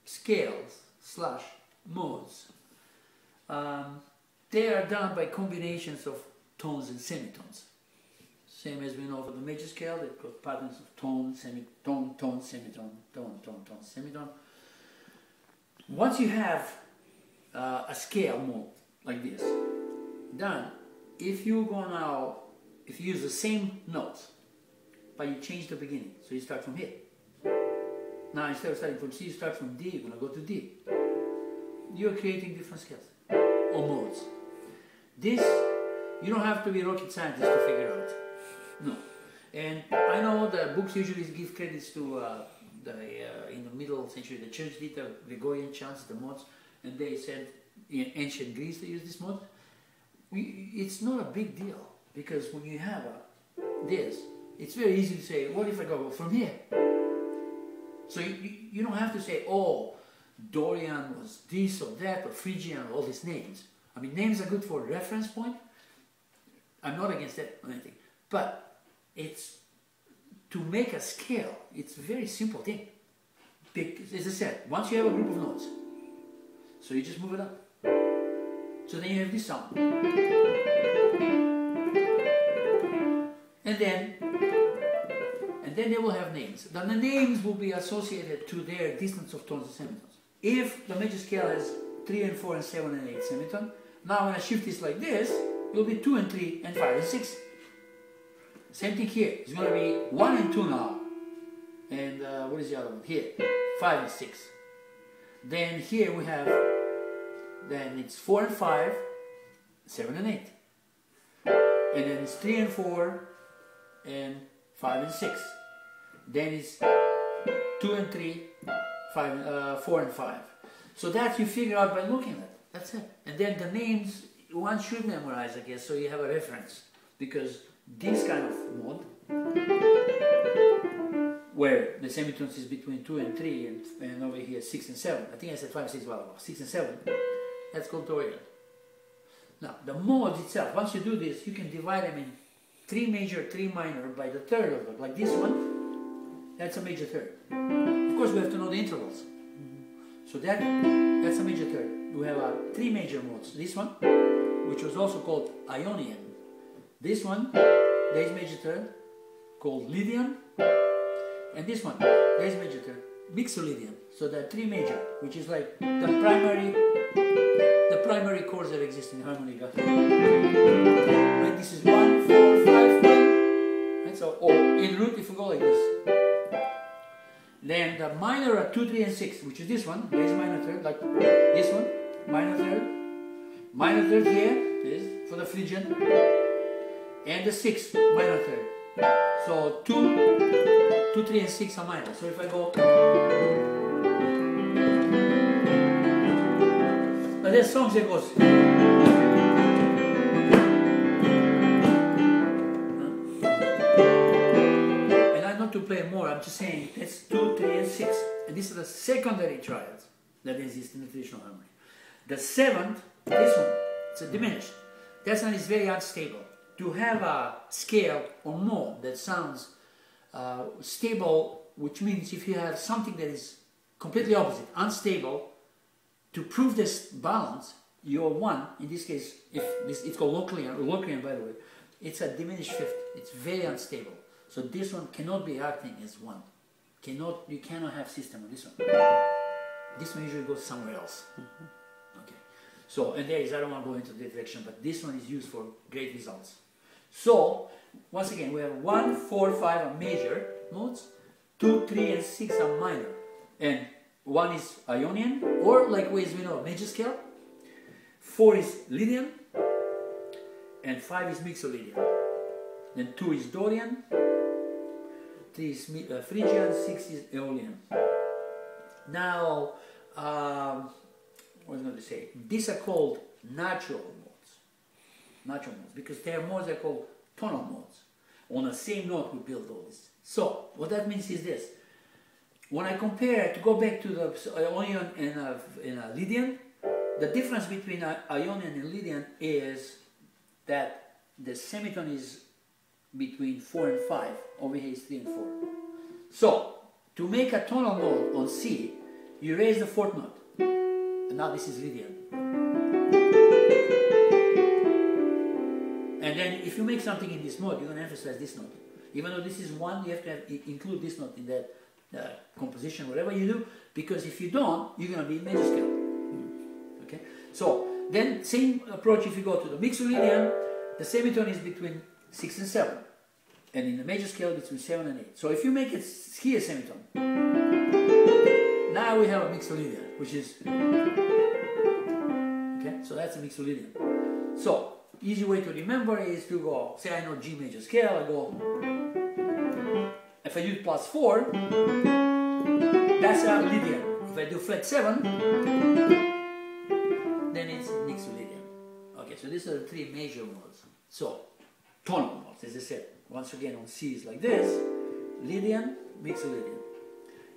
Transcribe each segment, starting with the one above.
scales slash modes, they are done by combinations of tones and semitones. Same as we know for the major scale, they've got patterns of tone, semitone, tone, semitone, tone, tone, tone, semitone. Once you have a scale mode like this, then if you use the same notes, but you change the beginning, so you start from here. Now instead of starting from C, you start from D, you're going to go to D. You're creating different scales or modes. This, you don't have to be a rocket scientist to figure out. No. And I know the books usually give credits to in the middle century, the church did the Gregorian chants, the modes, and they said in ancient Greece they used this mode. It's not a big deal, because when you have this, it's very easy to say, what if I go from here? So you don't have to say, oh, Dorian was this or that, or Phrygian, or all these names. I mean, names are good for a reference point. I'm not against that or anything. But it's, to make a scale, it's a very simple thing. Because, as I said, once you have a group of notes, so you just move it up. So then you have this sound. And then they will have names. Then the names will be associated to their distance of tones and semitones. If the major scale has 3 and 4 and 7 and 8 semitone, now when I shift this like this, it will be 2 and 3 and 5 and 6. Same thing here. It's going to be 1 and 2 now. And what is the other one? Here, 5 and 6. Then here we have, then it's 4 and 5, 7 and 8. And then it's 3 and 4, and 5 and 6. Then it's 2 and 3, 4 and 5. So that you figure out by looking at it. That's it. And then the names one should memorize, I guess, so you have a reference. Because this kind of mode, where the semitones is between 2 and 3, and over here 6 and 7. I think I said 5 and 6 a while ago. 6 and 7. That's called Dorian. Now, the modes itself, once you do this, you can divide them in 3 major, 3 minor by the third of it. Like this one, that's a major third. Of course, we have to know the intervals. So that's a major third. We have 3 major modes. This one, which was also called Ionian. This one, there is major third, called Lydian. And this one, there is major third, Mixolydian. So there are 3 major, which is like the primary chords that exist in harmony. Right? This is 1, 4, 5, 1. Right? So, or in root, if we go like this. Then the minor are 2, 3, and 6, which is this one. There is minor third, like this one. Minor third. Minor third here, this for the Phrygian. And the 6th, minor third. So 2, 3, and 6 are minor. So if I go, but there's songs that goes. And I'm not to play more. I'm just saying that's 2, 3, and 6. And these are the secondary triads that exist in the traditional harmony. The 7th, this one, it's a diminished. That one is very unstable. To have a scale or mode that sounds stable, which means if you have something that is completely opposite, unstable, to prove this balance, your 1, in this case, if this, it's called Locrian by the way, it's a diminished fifth. It's very unstable. So this one cannot be acting as 1. You cannot have system on this one. This one usually goes somewhere else. Okay. So, and there is, I don't want to go into the direction, but this one is used for great results. So, once again, we have 1, 4, 5 are major notes, 2, 3, and 6 are minor. And 1 is Ionian, or likewise we know major scale. 4 is Lydian, and 5 is Mixolydian. Then 2 is Dorian, 3 is Phrygian, 6 is Aeolian. Now, what was I going to say? These are called natural modes. Natural modes, because their modes are called tonal modes. On the same note we build all this. So, what that means is this. When I compare, to go back to the Ionian and Lydian, the difference between Ionian and Lydian is that the semitone is between 4 and 5. Over here is 3 and 4. So, to make a tonal mode on C, you raise the fourth note, and now this is Lydian. And then if you make something in this mode, you're going to emphasize this note. Even though this is 1, you have to include this note in that composition, whatever you do, because if you don't, you're going to be in major scale. Okay? So, then same approach if you go to the Mixolydian, the semitone is between 6 and 7. And in the major scale, between 7 and 8. So if you make it here semitone, now we have a Mixolydian, which is, okay, so that's a Mixolydian. So, easy way to remember is to go, say I know G major scale, I go, if I do plus 4, that's a Lydian. If I do flat 7, then it's Mixolydian. Okay, so these are the 3 major modes. So, tonal modes, as I said, once again on C is like this, Lydian, Mixolydian.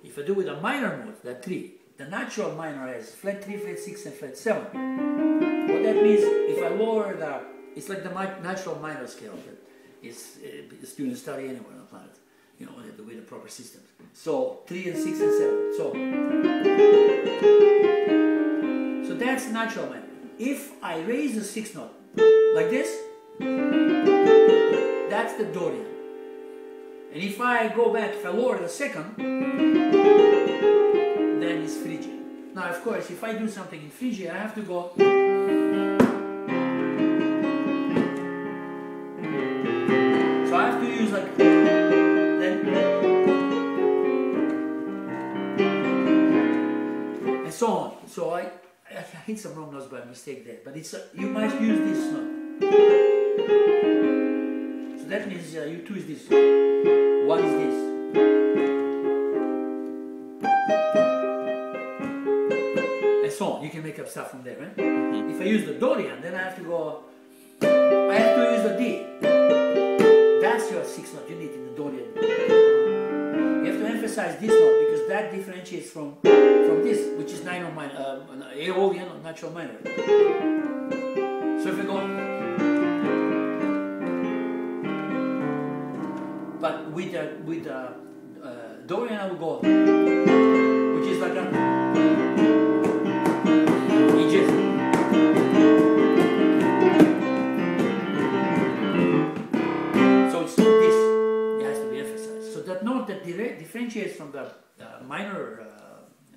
If I do with a minor mode, the 3, the natural minor has flat 3, flat 6 and flat 7. What that means, if I lower the, it's like the natural minor scale that is students study anywhere on the planet, you know, with the proper systems. So 3 and 6 and 7. So that's natural minor. If I raise the 6th note like this, that's the Dorian. And if I go back, if I lower the 2nd, then it's Phrygian. Now, of course, if I do something in Phrygia, I have to go. So I have to use like and so on. So I hit some wrong notes by mistake there, but it's you might use this note. So that means U2 is this, 1 is this. And so on. You can make up stuff from there, right? If I use the Dorian, then I have to go, I have to use the D. That's your 6th note you need in the Dorian. You have to emphasize this note because that differentiates from this, which is minor, Aeolian or natural minor. So if I go, but with the Dorian I will go, which is like a E. So it's this, it has to be emphasized. So that note that differentiates from the minor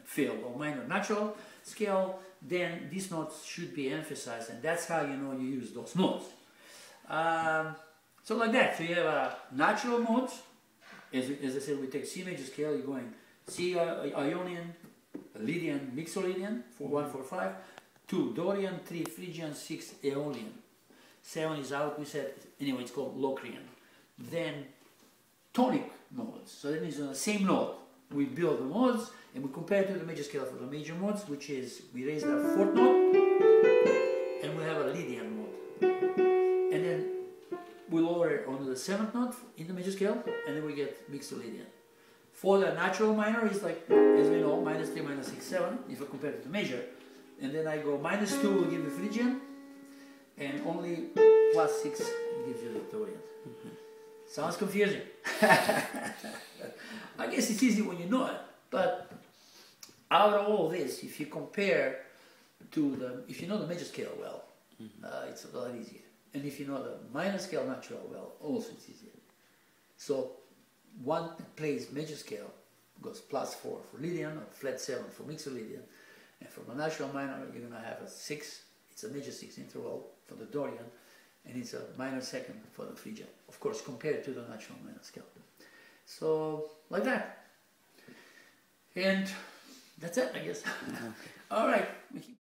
field or minor natural scale, then these notes should be emphasized, and that's how you know you use those notes. So like that, so you have natural modes. As I said, we take C major scale, you're going C Ionian, Lydian, Mixolydian, 4, 1, 4, 5, 2 Dorian, 3 Phrygian, 6 Aeolian. 7 is out, we said, anyway, it's called Locrian. Then tonic modes, so that means on the same note, we build the modes, and we compare it to the major scale for the major modes, which is, we raise the 4th note, and we have a Lydian mode. And then we lower it onto the 7th note in the major scale, and then we get Mixolydian. For the natural minor, it's like, as we know, -3, -6, 7, if I compare it to the major. And then I go -2 will give you Phrygian, and only +6 gives you the Dorian. Sounds confusing. I guess it's easy when you know it, but out of all this, if you compare to if you know the major scale well, it's a lot easier. And if you know the minor scale natural well, also it's easier. So one that plays major scale goes +4 for Lydian, or flat 7 for Mixolydian, and from a natural minor you're going to have a 6, it's a major 6 interval for the Dorian, and it's a minor 2nd for the Phrygian, of course compared to the natural minor scale. So, like that. And that's it, I guess. All right.